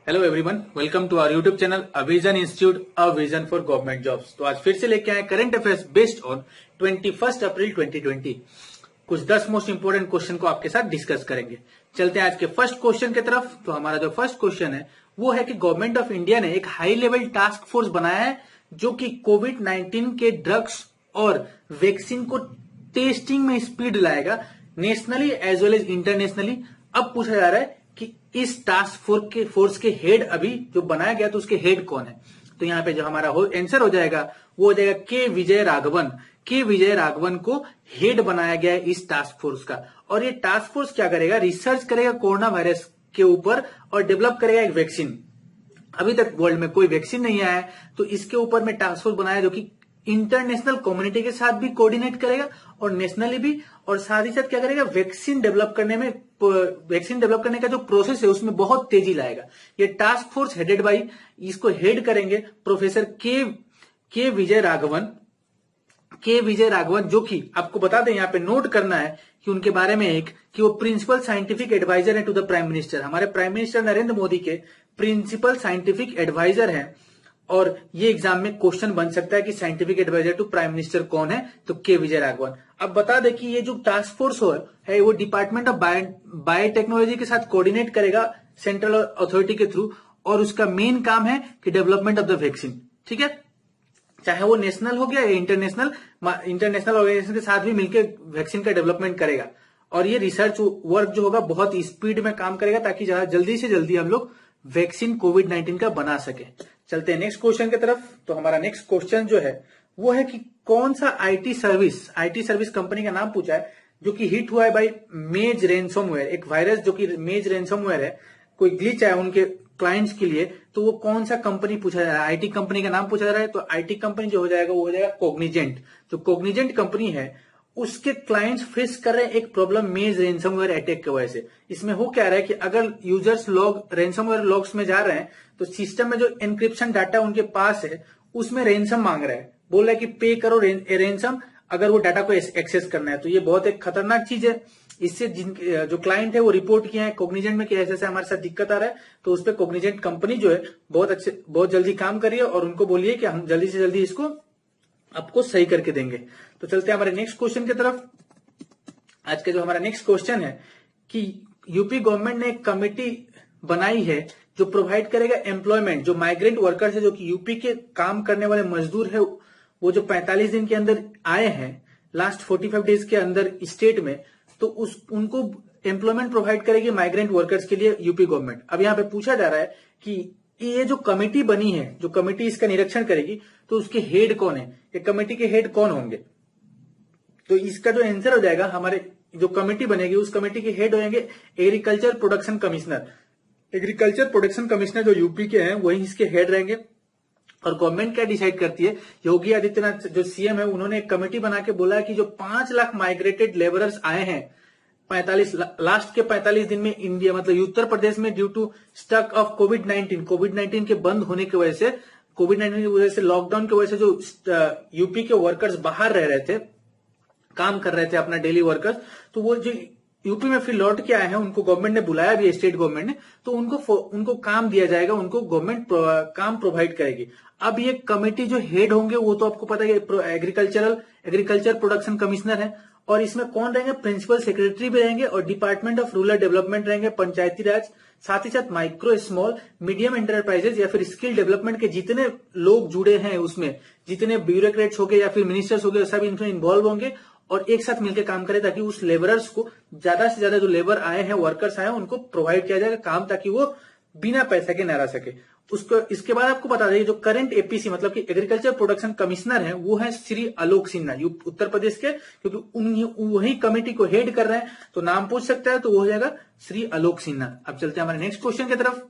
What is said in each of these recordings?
Hello everyone, welcome to our YouTube channel a vision institute a vision for government jobs. तो आज फिर से लेके आए current affairs based on 21 April 2020। कुछ 10 मोस्ट इंपोर्टेंट क्वेश्चन को आपके साथ डिस्कस करेंगे। चलते हैं आज के फर्स्ट क्वेश्चन की तरफ। तो हमारा जो फर्स्ट क्वेश्चन है वो है कि गवर्नमेंट ऑफ इंडिया ने एक हाई लेवल टास्क फोर्स बनाया है जो कि कोविड-19 के ड्रग्स और वैक्सीन को टेस्टिंग में स्पीड लाएगा, nationally as well as internationally. अब पूछा जा रहा है कि इस टास्क फोर्स के हेड अभी जो बनाया गया तो उसके हेड कौन है। तो यहाँ पे जो हमारा आंसर हो जाएगा वो हो जाएगा के विजय राघवन। के विजय राघवन को हेड बनाया गया है इस टास्क फोर्स का। और ये टास्क फोर्स क्या करेगा? रिसर्च करेगा कोरोना वायरस के ऊपर और डेवलप करेगा एक वैक्सीन। अभी तक वर्ल्ड में कोई वैक्सीन नहीं आया है, तो इसके ऊपर में टास्क फोर्स बनाया जो कि इंटरनेशनल कम्युनिटी के साथ भी कोऑर्डिनेट करेगा और नेशनली भी, और साथ ही साथ क्या करेगा, वैक्सीन डेवलप करने का जो प्रोसेस है उसमें बहुत तेजी लाएगा। ये टास्क फोर्स हेडेड बाई, इसको हेड करेंगे प्रोफेसर के विजय राघवन। के विजय राघवन जो कि आपको बता दें, यहाँ पे नोट करना है कि उनके बारे में कि वो प्रिंसिपल साइंटिफिक एडवाइजर है टू द प्राइम मिनिस्टर। हमारे प्राइम मिनिस्टर नरेंद्र मोदी के प्रिंसिपल साइंटिफिक एडवाइजर हैं। और ये एग्जाम में क्वेश्चन बन सकता है कि scientific adviser to prime minister कौन है, तो के विजय राघवन। अब बता दें कि ये जो टास्क फोर्स है वो डिपार्टमेंट ऑफ बायोटेक्नोलॉजी के साथ कोऑर्डिनेट करेगा सेंट्रल अथॉरिटी के थ्रू, और उसका मेन काम है कि डेवलपमेंट ऑफ द वैक्सीन। ठीक है, चाहे वो नेशनल हो गया या इंटरनेशनल ऑर्गेनाइजेशन के साथ भी मिलकर वैक्सीन का डेवलपमेंट करेगा। और ये रिसर्च वर्क जो होगा बहुत स्पीड में काम करेगा ताकि जल्दी से जल्दी हम लोग वैक्सीन कोविड-19 का बना सके। चलते हैं नेक्स्ट क्वेश्चन की तरफ। तो हमारा नेक्स्ट क्वेश्चन जो है वो है कि कौन सा आईटी सर्विस कंपनी का नाम पूछा है जो कि हिट हुआ है बाई मेज रैनसमवेयर। एक वायरस जो कि मेज रैनसमवेयर है, कोई ग्लिच है उनके क्लाइंट्स के लिए, तो वो कौन सा कंपनी पूछा जा रहा है, आईटी कंपनी का नाम पूछा जा रहा है। तो आईटी कंपनी जो हो जाएगा वो हो जाएगा कॉग्निजेंट। जो कॉग्निजेंट कंपनी है उसके क्लाइंट्स फेस कर रहे हैं एक प्रॉब्लम मेज रैनसमवेयर अटैक की वजह से। इसमें हो क्या रहा है कि अगर यूजर्स रैनसमवेयर लॉग्स में जा रहे हैं तो सिस्टम में जो एनक्रिप्शन डाटा उनके पास है उसमें रैनसम मांग रहा है, बोल रहा है कि पे करो रैनसम अगर वो डाटा को एक्सेस करना है। तो ये बहुत एक खतरनाक चीज है। इससे जो क्लाइंट है वो रिपोर्ट किया है कॉग्निजेंट में कि ऐसे हमारे साथ दिक्कत आ रहा है। तो उस पर कॉग्निजेंट कंपनी जो है बहुत जल्दी काम करिए और उनको बोलिए कि हम जल्दी से जल्दी इसको आपको सही करके देंगे। तो चलते हैं हमारे नेक्स्ट क्वेश्चन की तरफ। आज का जो हमारा नेक्स्ट क्वेश्चन है कि यूपी गवर्नमेंट ने एक कमेटी बनाई है जो प्रोवाइड करेगा एम्प्लॉयमेंट, जो माइग्रेंट वर्कर्स है, जो कि यूपी के काम करने वाले मजदूर है, वो जो 45 दिन के अंदर आए हैं लास्ट 45 डेज के अंदर स्टेट में, तो उनको एम्प्लॉयमेंट प्रोवाइड करेगी माइग्रेंट वर्कर्स के लिए यूपी गवर्नमेंट। अब यहाँ पे पूछा जा रहा है कि ये जो कमेटी बनी है, जो कमेटी इसका निरीक्षण करेगी, तो उसके हेड कौन है, ये कमेटी के हेड कौन होंगे। तो इसका जो आंसर हो जाएगा, हमारे जो कमेटी बनेगी उस कमेटी के हेड होंगे agriculture production commissioner. Agriculture production commissioner जो यूपी के हैं वही इसके हेड रहेंगे। और गवर्नमेंट क्या डिसाइड करती है, योगी आदित्यनाथ जो सीएम है उन्होंने एक कमेटी बना के बोला है कि जो 5 लाख माइग्रेटेड लेबरर्स आए हैं लास्ट के 45 दिन में इंडिया मतलब उत्तर प्रदेश में ड्यू टू स्टक ऑफ कोविड-19 के बंद होने की वजह से, कोविड-19 की वजह से, लॉकडाउन की वजह से जो यूपी के वर्कर्स बाहर रह रहे थे, काम कर रहे थे अपना डेली वर्कर्स, तो वो जो यूपी में फिर लौट के आए हैं उनको गवर्नमेंट ने बुलाया भी, स्टेट गवर्नमेंट ने, तो उनको काम दिया जाएगा, उनको गवर्नमेंट काम प्रोवाइड करेगी। अब ये कमेटी जो हेड होंगे वो तो आपको पता है एग्रीकल्चर प्रोडक्शन कमिश्नर है, और इसमें कौन रहेंगे, प्रिंसिपल सेक्रेटरी भी रहेंगे और डिपार्टमेंट ऑफ रूरल डेवलपमेंट रहेंगे, पंचायती राज, साथ ही साथ माइक्रो स्मॉल मीडियम एंटरप्राइजेस या फिर स्किल डेवलपमेंट के जितने लोग जुड़े हैं उसमें, जितने ब्यूरोक्रेट्स हो गए या फिर मिनिस्टर्स हो गए, सब इनमें इन्वॉल्व होंगे और एक साथ मिलकर काम करें ताकि उस लेबरर्स को ज्यादा से ज्यादा जो लेबर आए हैं, वर्कर्स आए हैं, उनको प्रोवाइड किया जाएगा काम, ताकि वो बिना पैसे के न रह सके। उसको इसके बाद आपको बता दें जो करंट एपीसी मतलब कि एग्रीकल्चर प्रोडक्शन कमिश्नर है वो है श्री आलोक सिन्हा, उत्तर प्रदेश के, क्योंकि वही कमेटी को हेड कर रहे हैं तो नाम पूछ सकता है, तो वो हो जाएगा श्री आलोक सिन्हा। अब चलते हैं हमारे नेक्स्ट क्वेश्चन की तरफ।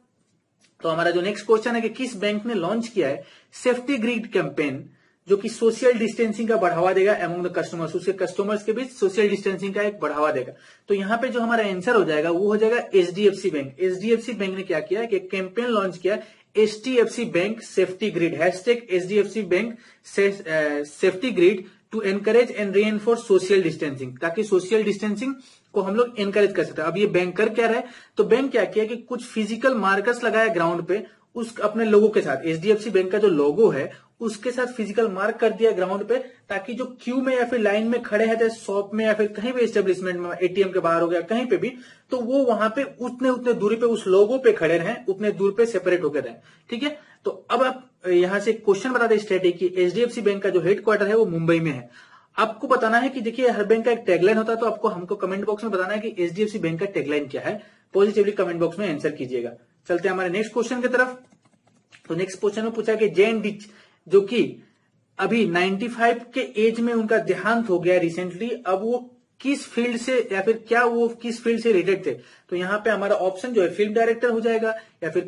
तो हमारा जो नेक्स्ट क्वेश्चन है कि किस बैंक ने लॉन्च किया है सेफ्टी ग्रिड कैंपेन जो कि सोशल डिस्टेंसिंग का बढ़ावा देगा अमंग द कस्टमर्स, उसके कस्टमर्स के बीच सोशल डिस्टेंसिंग का एक बढ़ावा देगा। तो यहाँ पे जो हमारा आंसर हो जाएगा वो हो जाएगा एचडीएफसी बैंक। एचडीएफसी बैंक ने क्या किया है कि कैंपेन लॉन्च किया, HDFC bank safety grid, #HDFC bank safety grid to encourage and reinforce social distancing, ताकि सोशल डिस्टेंसिंग को हम लोग एनकरेज कर सकते हैं। अब ये बैंक कर क्या रहा है, तो बैंक क्या किया कि कुछ फिजिकल मार्कर्स लगाया ग्राउंड पे उस अपने लोगों के साथ, एचडीएफसी बैंक का जो लोगो है उसके साथ फिजिकल मार्क कर दिया ग्राउंड पे, ताकि जो क्यू में या फिर लाइन में खड़े हैं शॉप में या फिर कहीं भी एस्टेब्लिशमेंट में, एटीएम के बाहर हो गया कहीं पे भी, तो वो वहां पे उतने दूरी पे उस लोगो पे खड़े रहें, उतने दूर पे सेपरेट होकर रहें। ठीक है, तो अब आप यहां से क्वेश्चन बता दें स्टेट की एचडीएफसी बैंक का जो हेडक्वार्टर है वो मुंबई में है। आपको बताना है कि देखिए हर बैंक का एक टैगलाइन होता है, तो आपको हमको कमेंट बॉक्स में बताना है कि एचडीएफसी बैंक का टैगलाइन क्या है, पॉजिटिवली कमेंट बॉक्स में आंसर कीजिएगा। चलते हैं हमारे नेक्स्ट क्वेश्चन की तरफ। तो नेक्स्ट क्वेश्चन में पूछा कि जैन डिच जो कि अभी 95 के एज में उनका देहांत हो गया रिसेंटली, अब वो किस फील्ड से या फिर क्या वो किस फील्ड से रिलेटेड थे, तो यहाँ पे हमारा ऑप्शन जो है फिल्म डायरेक्टर हो जाएगा, या फिर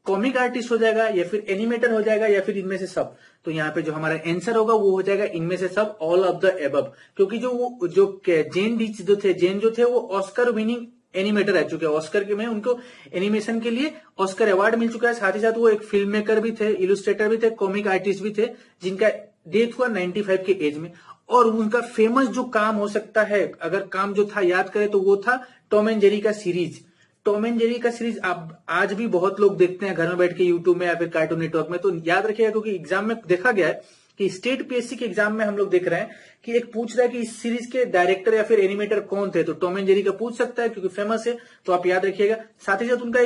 कॉमिक आर्टिस्ट हो जाएगा, या फिर एनिमेटर हो जाएगा, या फिर इनमें से सब। तो यहाँ पे जो हमारा आंसर होगा वो हो जाएगा इनमें से सब, ऑल ऑफ द एबव। क्योंकि जो जेन डिच जो थे वो ऑस्कर विनिंग एनिमेटर रह चुके हैं, ऑस्कर के में उनको एनिमेशन के लिए ऑस्कर अवार्ड मिल चुका है। साथ ही साथ वो एक फिल्म मेकर भी थे, इलस्ट्रेटर भी थे, कॉमिक आर्टिस्ट भी थे, जिनका डेथ हुआ 95 के एज में। और उनका फेमस जो काम हो सकता है, अगर काम जो था याद करें तो वो था टॉम एंड जेरी का सीरीज। टॉम एंड जेरी का सीरीज आप आज भी बहुत लोग देखते हैं घर में बैठ के यूट्यूब में या फिर कार्टून नेटवर्क में। तो याद रखिएगा, क्योंकि एग्जाम में देखा गया है कि स्टेट पीएससी के एग्जाम में हम लोग देख रहे हैं कि एक पूछ रहा है कि इस सीरीज के डायरेक्टर या फिर एनिमेटर कौन थे, तो टॉम एंड जेरी का पूछ सकता है क्योंकि फेमस है, तो आप याद रखिएगा। साथ ही साथ उनका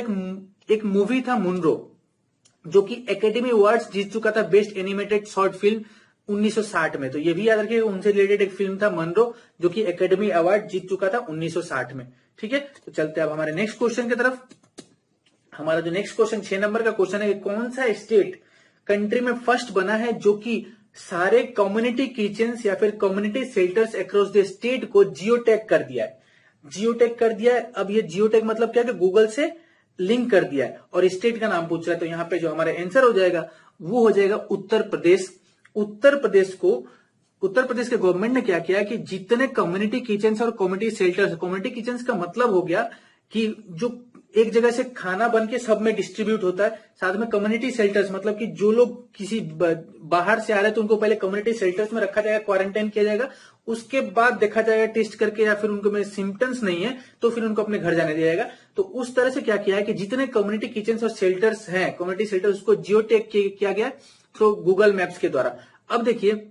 एक मूवी था मुनरो, जो कि एकेडमी अवार्ड्स जीत चुका था बेस्ट एनिमेटेड शॉर्ट फिल्म 1960 में। तो ये भी याद रखिएगा, उनसे रिलेटेड एक फिल्म था मनरो, जो कि एकेडमी अवार्ड जीत चुका था 1960 में। ठीक है, तो चलते हैं अब हमारे नेक्स्ट क्वेश्चन की तरफ। हमारा जो नेक्स्ट क्वेश्चन 6 नंबर का क्वेश्चन है, कौन सा स्टेट कंट्री में फर्स्ट बना है जो कि सारे कम्युनिटी किचन्स या फिर community shelters across the state को जियो टैग कर दिया है। जियो टैग कर दिया है। अब ये जियो टैग मतलब क्या, कि गूगल से लिंक कर दिया है और स्टेट का नाम पूछ रहा है। तो यहाँ पे जो हमारा आंसर हो जाएगा वो हो जाएगा उत्तर प्रदेश। उत्तर प्रदेश के गवर्नमेंट ने क्या किया कि जितने कम्युनिटी किचन्स और कम्युनिटी शेल्टर्स, कम्युनिटी किचन्स का मतलब हो गया कि जो एक जगह से खाना बन के सब में डिस्ट्रीब्यूट होता है, साथ में कम्युनिटी शेल्टर्स मतलब कि जो लोग किसी बाहर से आ रहे हैं तो उनको पहले कम्युनिटी शेल्टर्स में रखा जाएगा, क्वारंटाइन किया जाएगा, उसके बाद देखा जाएगा टेस्ट करके, या फिर उनको में सिम्टम्स नहीं है तो फिर उनको अपने घर जाने दिया जाएगा। तो उस तरह से क्या किया है कि जितने कम्युनिटी किचन्स और शेल्टर्स हैं, कम्युनिटी शेल्टर्स, उसको जियो टैग किया गया थ्रू गूगल मैप्स के द्वारा। अब देखिए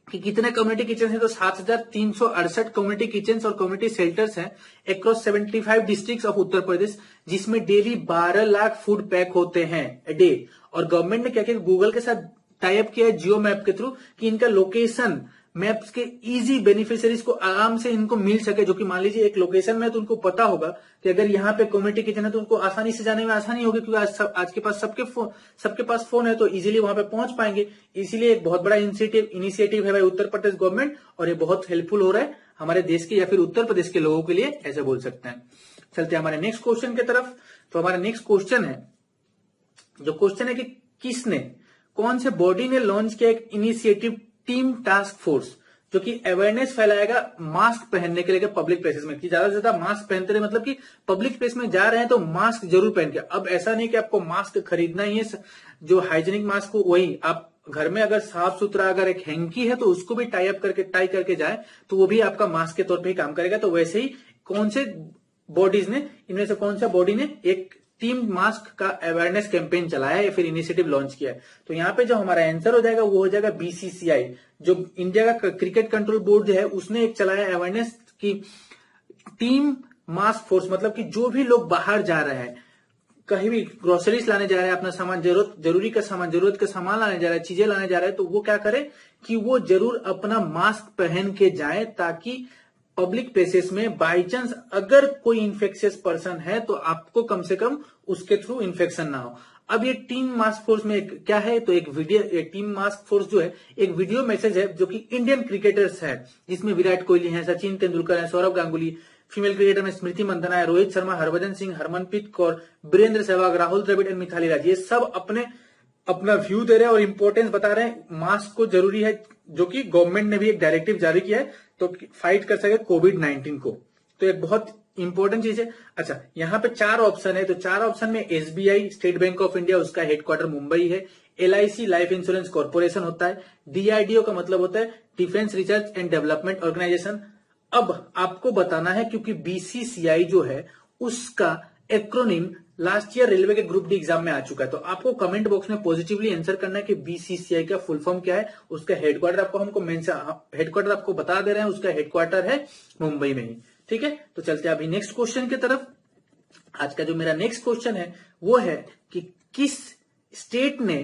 कि कितने कम्युनिटी किचन है, तो 7,368 कम्युनिटी किचन और कम्युनिटी शेल्टर्स हैं across 75 districts of Uttar Pradesh, जिसमें डेली 12 लाख फूड पैक होते हैं डे। और गवर्नमेंट ने क्या किया, गूगल के साथ टाई अप किया है जियो मैप के थ्रू कि इनका लोकेशन मैप्स के इजी बेनिफिशियरीज को आराम से इनको मिल सके। जो कि मान लीजिए एक लोकेशन में तो उनको पता होगा कि अगर यहाँ पे कम्युनिटी किचन है तो उनको आसानी से जाने में आसानी होगी, क्योंकि आज के पास सबके पास फोन है, तो इजीली वहां पे पहुंच पाएंगे। इसीलिए एक बहुत बड़ा इनिशिएटिव है भाई उत्तर प्रदेश गवर्नमेंट, और ये बहुत हेल्पफुल हो रहा है हमारे देश के या फिर उत्तर प्रदेश के लोगों के लिए, ऐसे बोल सकते हैं। चलते हैं हमारे नेक्स्ट क्वेश्चन की तरफ। तो हमारा नेक्स्ट क्वेश्चन है, जो क्वेश्चन है कि किसने, कौन से बॉडी ने लॉन्च किया एक इनिशिएटिव टीम टास्क फोर्स, जो कि अवेयरनेस फैलाएगा मास्क पहनने के लिए पब्लिक प्लेसेस में, कि ज्यादा से ज्यादा मास्क पहनते रहे, मतलब कि पब्लिक प्लेस में जा रहे हैं तो मास्क जरूर पहन के। अब ऐसा नहीं कि आपको मास्क खरीदना ही है, जो हाइजीनिक मास्क हो वही आप घर में अगर साफ सुथरा अगर एक हैंकी है तो उसको भी टाई करके जाए तो वो भी आपका मास्क के तौर पे ही काम करेगा। तो वैसे ही कौन से बॉडीज ने, इनमें से कौन सा बॉडी ने एक टीम मास्क का अवेयरनेस कैंपेन चलाया है या फिर इनिशिएटिव लॉन्च किया है। तो यहाँ पे जो हमारा आंसर हो जाएगा वो हो जाएगा बीसीसीआई, जो इंडिया का क्रिकेट कंट्रोल बोर्ड जो है उसने एक चलाया अवेयरनेस की टीम मास्क फोर्स, मतलब कि जो भी लोग बाहर जा रहे हैं, कहीं भी ग्रोसरीज लाने जा रहे हैं, अपना सामान जरूरत का सामान लाने जा रहे हैं, चीजें लाने जा रहे हैं, तो वो क्या करे कि वो जरूर अपना मास्क पहन के जाए, ताकि पब्लिक प्लेसेस में बाई चांस अगर कोई इन्फेक्शियस पर्सन है तो आपको कम से कम उसके थ्रू इन्फेक्शन ना हो। अब ये टीम मास्क फोर्स में क्या है, तो एक टीम मास्क फोर्स जो है एक वीडियो मैसेज है जो कि इंडियन क्रिकेटर्स है, जिसमें विराट कोहली है, सचिन तेंदुलकर है, सौरव गांगुली, फीमेल क्रिकेटर में स्मृति मंदाना है, रोहित शर्मा, हरभजन सिंह, हरमनप्रीत कौर, वीरेंद्र सहवाग, राहुल द्रविड़ एंड मिथाली राज, ये सब अपना व्यू दे रहे हैं और इंपॉर्टेंस बता रहे हैं मास्क को जरूरी है, जो कि गवर्नमेंट ने भी एक डायरेक्टिव जारी किया है तो फाइट कर सके कोविड-19 को। तो एक बहुत इंपॉर्टेंट चीज है। अच्छा, यहाँ पे 4 ऑप्शन है, तो 4 ऑप्शन में SBI state bank of India, उसका हेडक्वार्टर मुंबई है, एलआईसी लाइफ इंश्योरेंस कॉर्पोरेशन होता है, डीआरडीओ का मतलब होता है defence research and development organisation, अब आपको बताना है, क्योंकि बीसीसीआई जो है उसका एक्रोनिम लास्ट ईयर रेलवे के ग्रुप डी एग्जाम में आ चुका है, तो आपको कमेंट बॉक्स में पॉजिटिवली आंसर करना है कि बीसीसीआई का फुल फॉर्म क्या है। उसका हेडक्वार्टर आपको हेडक्वार्टर आपको बता दे रहे हैं, उसका हेडक्वार्टर है मुंबई में ही। ठीक है, तो चलते हैं अभी नेक्स्ट क्वेश्चन की तरफ। आज का जो मेरा नेक्स्ट क्वेश्चन है वो है कि किस स्टेट ने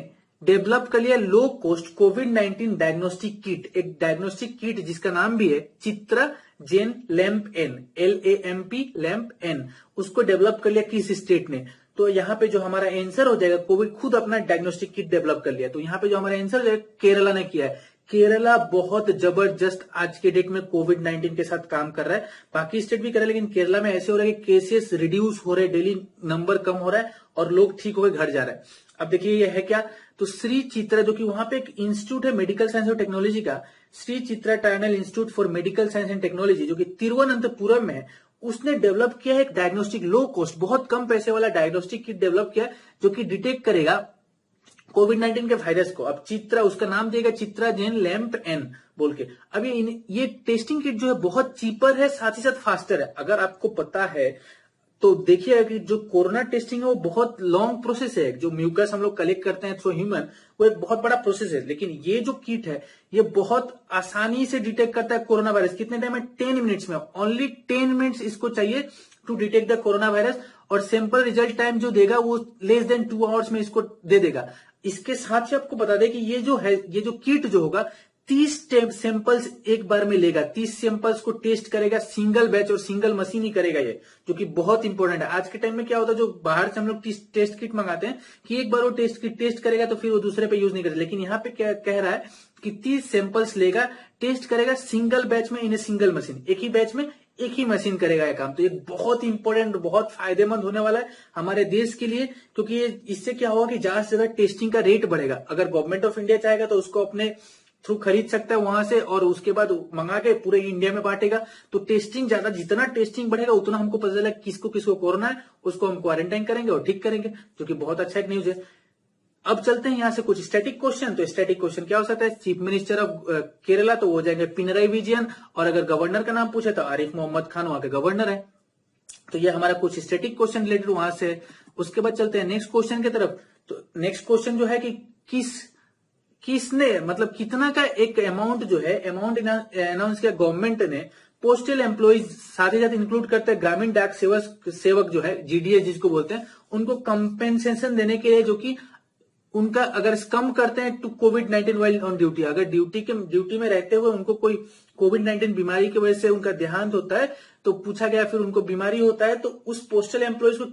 डेवलप कर लिया लो कॉस्ट कोविड-19 डायग्नोस्टिक किट, एक डायग्नोस्टिक किट जिसका नाम भी है Chitra gene lamp N, LAMP lamp N, उसको डेवलप कर लिया किस स्टेट ने। तो यहाँ पे जो हमारा आंसर हो जाएगा, कोविड खुद अपना डायग्नोस्टिक किट डेवलप कर लिया, तो यहाँ पे जो हमारा आंसर हो जाएगा केरला ने किया है। केरला बहुत जबरदस्त आज के डेट में कोविड-19 के साथ काम कर रहा है। बाकी स्टेट भी कर रहा है, लेकिन केरला में ऐसे हो रहा है कि केसेस रिड्यूस हो रहे हैं, डेली नंबर कम हो रहा है और लोग ठीक होकर घर जा रहे हैं। अब देखिए ये है क्या, तो श्री चित्रा, जो कि वहां पे एक इंस्टीट्यूट है मेडिकल साइंस और टेक्नोलॉजी का, Shri Chitra Tirunal institute for medical science and technology, जो कि तिरुवनंतपुरम में है, उसने डेवलप किया है एक डायग्नोस्टिक लो कॉस्ट, बहुत कम पैसे वाला डायग्नोस्टिक किट डेवलप किया, जो कि डिटेक्ट करेगा कोविड-19 के वायरस को। अब चित्रा, उसका नाम देगा चित्रा जेन लैम्प एन बोल के। अब ये टेस्टिंग किट जो है बहुत चीपर है, साथ ही साथ फास्टर है। अगर आपको पता है तो देखिए कि जो कोरोना टेस्टिंग है वो बहुत लॉन्ग प्रोसेस है, जो म्यूकस हम लोग कलेक्ट करते हैं थ्रू ह्यूमन, वो एक बहुत बड़ा प्रोसेस है। लेकिन ये जो किट है ये बहुत आसानी से डिटेक्ट करता है कोरोना वायरस। कितने टाइम में? 10 मिनट्स में, ओनली 10 मिनट्स इसको चाहिए to detect the corona virus, और सैंपल रिजल्ट टाइम जो देगा वो लेस देन 2 आवर्स में इसको दे देगा। इसके साथ ही आपको बता दें कि ये जो किट जो होगा 30 सैंपल्स एक बार में लेगा, 30 सैंपल्स को टेस्ट करेगा, सिंगल बैच और सिंगल मशीन ही करेगा ये, जो कि बहुत इंपॉर्टेंट है। आज के टाइम में क्या होता है, जो बाहर से हम लोग टेस्ट किट मंगाते हैं कि एक बार वो टेस्ट किट टेस्ट करेगा तो फिर वो दूसरे पे यूज नहीं करेगा, लेकिन यहाँ पे क्या कह रहा है कि 30 सैंपल्स लेगा, टेस्ट करेगा सिंगल बैच में इन ए सिंगल मशीन, एक ही बैच में एक ही मशीन करेगा ये काम। तो ये बहुत इंपॉर्टेंट, बहुत फायदेमंद होने वाला है हमारे देश के लिए, क्योंकि इससे क्या होगा कि ज्यादा से ज्यादा टेस्टिंग का रेट बढ़ेगा। अगर गवर्नमेंट ऑफ इंडिया चाहेगा तो उसको अपने थ्रू खरीद सकता है वहां से, और उसके बाद मंगा के पूरे इंडिया में बांटेगा। तो टेस्टिंग ज्यादा, जितना टेस्टिंग बढ़ेगा उतना हमको पता चलेगा किसको किसको कोरोना है, उसको हम क्वारंटाइन करेंगे और ठीक करेंगे, जो कि बहुत अच्छा एक न्यूज है। अब चलते हैं यहां से कुछ स्टैटिक क्वेश्चन। तो स्टैटिक क्वेश्चन क्या हो सकता है, चीफ मिनिस्टर ऑफ केरला तो वो हो जाएंगे पिनराई विजयन, और अगर गवर्नर का नाम पूछे तो आरिफ मोहम्मद खान वहां के गवर्नर है। तो ये हमारा कुछ स्टैटिक क्वेश्चन रिलेटेड वहां से। उसके बाद चलते हैं नेक्स्ट क्वेश्चन की तरफ। तो नेक्स्ट क्वेश्चन जो है कि किसने, मतलब कितना का एक अमाउंट जो है, अमाउंट अनाउंस किया गवर्नमेंट ने पोस्टल एम्प्लॉइज, साथ ही साथ इंक्लूड करते हैं ग्रामीण डाक सेवक जो है GDS जिसको बोलते हैं, उनको कंपेंसेशन देने के लिए, जो कि उनका अगर कम करते हैं टू कोविड-19 वाइल ऑन ड्यूटी, अगर ड्यूटी में रहते हुए उनको कोई कोविड-19 बीमारी की वजह से उनका देहांत होता है, तो पूछा गया फिर उनको बीमारी होता है, तो उस पोस्टल एम्प्लॉइज को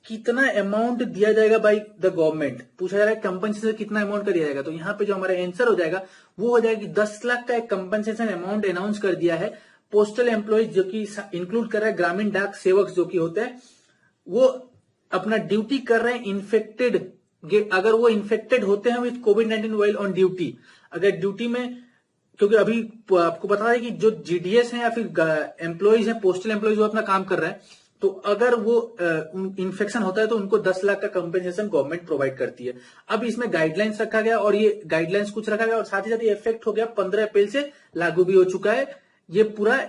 कितना अमाउंट दिया जाएगा बाय द गवर्नमेंट, पूछा जा रहा है कंपनसेशन कितना अमाउंट का दिया जाएगा। तो यहाँ पे जो हमारा आंसर हो जाएगा वो हो जाएगा कि 10 लाख का एक कंपनसेशन अमाउंट अनाउंस कर दिया है पोस्टल एम्प्लॉइज, जो कि इंक्लूड कर रहा है ग्रामीण डाक सेवक जो कि होते हैं, वो अपना ड्यूटी कर रहे हैं इन्फेक्टेड, अगर वो इन्फेक्टेड होते हैं with covid while on duty, अगर ड्यूटी में, क्योंकि अभी आपको पता है कि जो GDS है या फिर एम्प्लॉइज है, पोस्टल एम्प्लॉइज, वो अपना काम कर रहे हैं, तो अगर वो इन्फेक्शन होता है तो उनको 10 लाख का कंपेंसेशन गवर्नमेंट प्रोवाइड करती है। अब इसमें गाइडलाइंस रखा गया, और ये गाइडलाइंस कुछ रखा गया, और साथ ही साथ ये इफेक्ट हो गया 15 अप्रैल से लागू भी हो चुका है। ये पूरा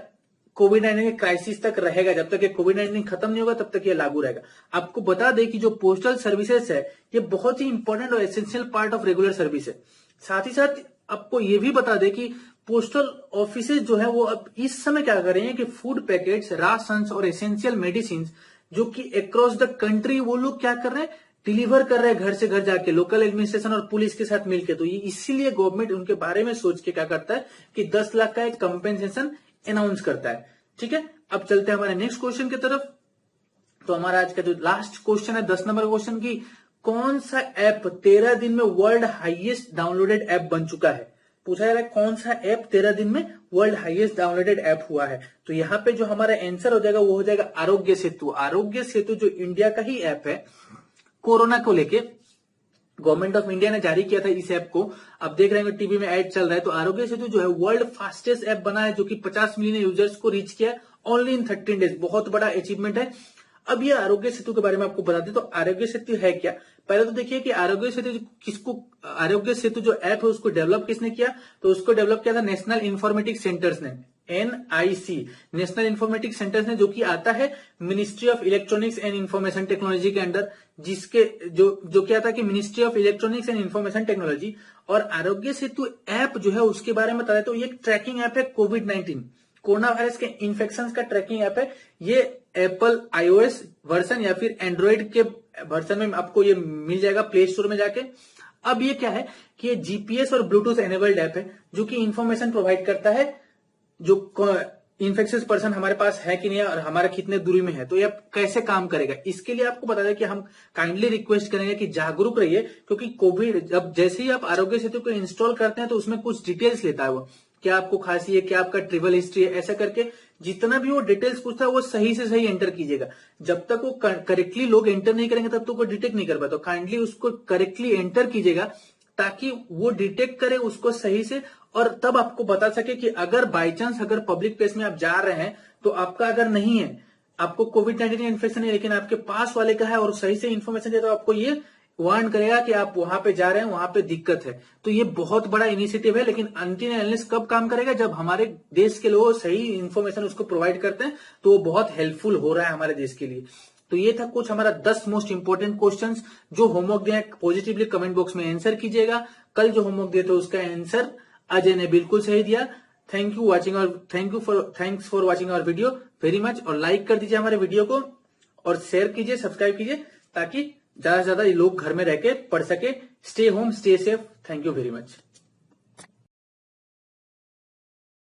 कोविड-19 क्राइसिस तक रहेगा, जब तक ये कोविड-19 खत्म नहीं होगा तब तक ये लागू रहेगा। आपको बता दें कि जो पोस्टल सर्विसेज है ये बहुत ही इंपॉर्टेंट और essential part of regular service है। साथ ही साथ आपको ये भी बता दें कि पोस्टल ऑफिसेज जो है वो अब इस समय क्या कर रहे हैं कि फूड पैकेट्स, राशन और एसेंशियल मेडिसिन जो कि अक्रॉस द कंट्री वो लोग क्या कर रहे हैं, डिलीवर कर रहे हैं घर से घर जाके, लोकल एडमिनिस्ट्रेशन और पुलिस के साथ मिलकर। तो ये इसीलिए गवर्नमेंट उनके बारे में सोच के क्या करता है कि 10 लाख का एक कंपेंसेशन अनाउंस करता है। ठीक है, अब चलते हैं हमारे नेक्स्ट क्वेश्चन की तरफ। तो हमारा आज का जो लास्ट क्वेश्चन है 10 नंबर क्वेश्चन की, कौन सा ऐप 13 दिन में वर्ल्ड हाईएस्ट डाउनलोडेड ऐप बन चुका है। पूछा जा रहा है कौन सा ऐप 13 दिन में वर्ल्ड हाईएस्ट डाउनलोडेड ऐप हुआ है। तो यहाँ पे जो हमारा आंसर हो जाएगा वो हो जाएगा आरोग्य सेतु। आरोग्य सेतु जो इंडिया का ही ऐप है, कोरोना को लेके गवर्नमेंट ऑफ इंडिया ने जारी किया था इस ऐप को। अब देख रहे हैं टीवी में ऐड चल रहा है। तो आरोग्य सेतु जो है वर्ल्ड फास्टेस्ट ऐप बना है, जो कि 50 मिलियन यूजर्स को रीच किया ओनली इन 13 डेज। बहुत बड़ा अचीवमेंट है। अब ये आरोग्य सेतु के बारे में आपको बता दें तो आरोग्य सेतु है क्या। पहले तो देखिए कि आरोग्य सेतु जो ऐप है उसको डेवलप किसने किया, तो उसको डेवलप किया था नेशनल इंफॉर्मेटिक्स सेंटर्स ने। NIC नेशनल इंफॉर्मेटिक्स सेंटर ने, जो कि आता है ministry of electronics and information technology के अंडर, जिसके जो क्या था कि ministry of electronics and information technology. और आरोग्य सेतु ऐप जो है उसके बारे में बताया तो ये एक ट्रैकिंग ऐप है कोविड-19 कोरोना वायरस के इन्फेक्शन का ट्रैकिंग ऐप है। ये एप्पल iOS वर्जन या फिर एंड्रॉइड के वर्जन में आपको ये मिल जाएगा प्ले स्टोर में जाके। अब ये क्या है कि ये जीपीएस और ब्लूटूथ एनेबल्ड ऐप है जो कि इंफॉर्मेशन प्रोवाइड करता है जो इन्फेक्शियस पर्सन हमारे पास है कि नहीं और हमारा कितने दूरी में है, तो ये कैसे काम करेगा इसके लिए आपको बता दें कि हम काइंडली रिक्वेस्ट करेंगे कि जागरूक रहिए, क्योंकि कोविड जब जैसे ही आप आरोग्य सेतु को इंस्टॉल करते हैं तो उसमें कुछ डिटेल्स लेता है वो, क्या आपको खांसी है, क्या आपका ट्रेवल हिस्ट्री है, ऐसा करके जितना भी वो डिटेल्स पूछता है वो सही से सही एंटर कीजिएगा। जब तक वो करेक्टली लोग एंटर नहीं करेंगे तब तक वो डिटेक्ट नहीं कर पाता, तो काइंडली उसको करेक्टली एंटर कीजिएगा ताकि वो डिटेक्ट करे उसको सही से, और तब आपको बता सके कि अगर बाई चांस अगर पब्लिक प्लेस में आप जा रहे हैं तो आपका अगर नहीं है, आपको कोविड-19 इन्फेक्शन है लेकिन आपके पास वाले का है और सही से इन्फॉर्मेशन दे तो आपको ये वार्न करेगा कि आप वहां पे जा रहे हैं, वहां पे दिक्कत है। तो ये बहुत बड़ा इनिशिएटिव है, लेकिन अनटिल एंड कब काम करेगा, जब हमारे देश के लोग सही इन्फॉर्मेशन उसको प्रोवाइड करते हैं तो वो बहुत हेल्पफुल हो रहा है हमारे देश के लिए। तो ये था कुछ हमारा 10 मोस्ट इंपोर्टेंट क्वेश्चंस। जो होमवर्क दिया पॉजिटिवली कमेंट बॉक्स में आंसर कीजिएगा। कल जो होमवर्क दिए थे उसका आंसर अजय ने बिल्कुल सही दिया। थैंक यू वॉचिंग और thanks for watching our video very much. और लाइक कर दीजिए हमारे वीडियो को और शेयर कीजिए, सब्सक्राइब कीजिए ताकि ज्यादा से ज्यादा लोग घर में रह के पढ़ सके। Stay home, stay safe. Thank you very much.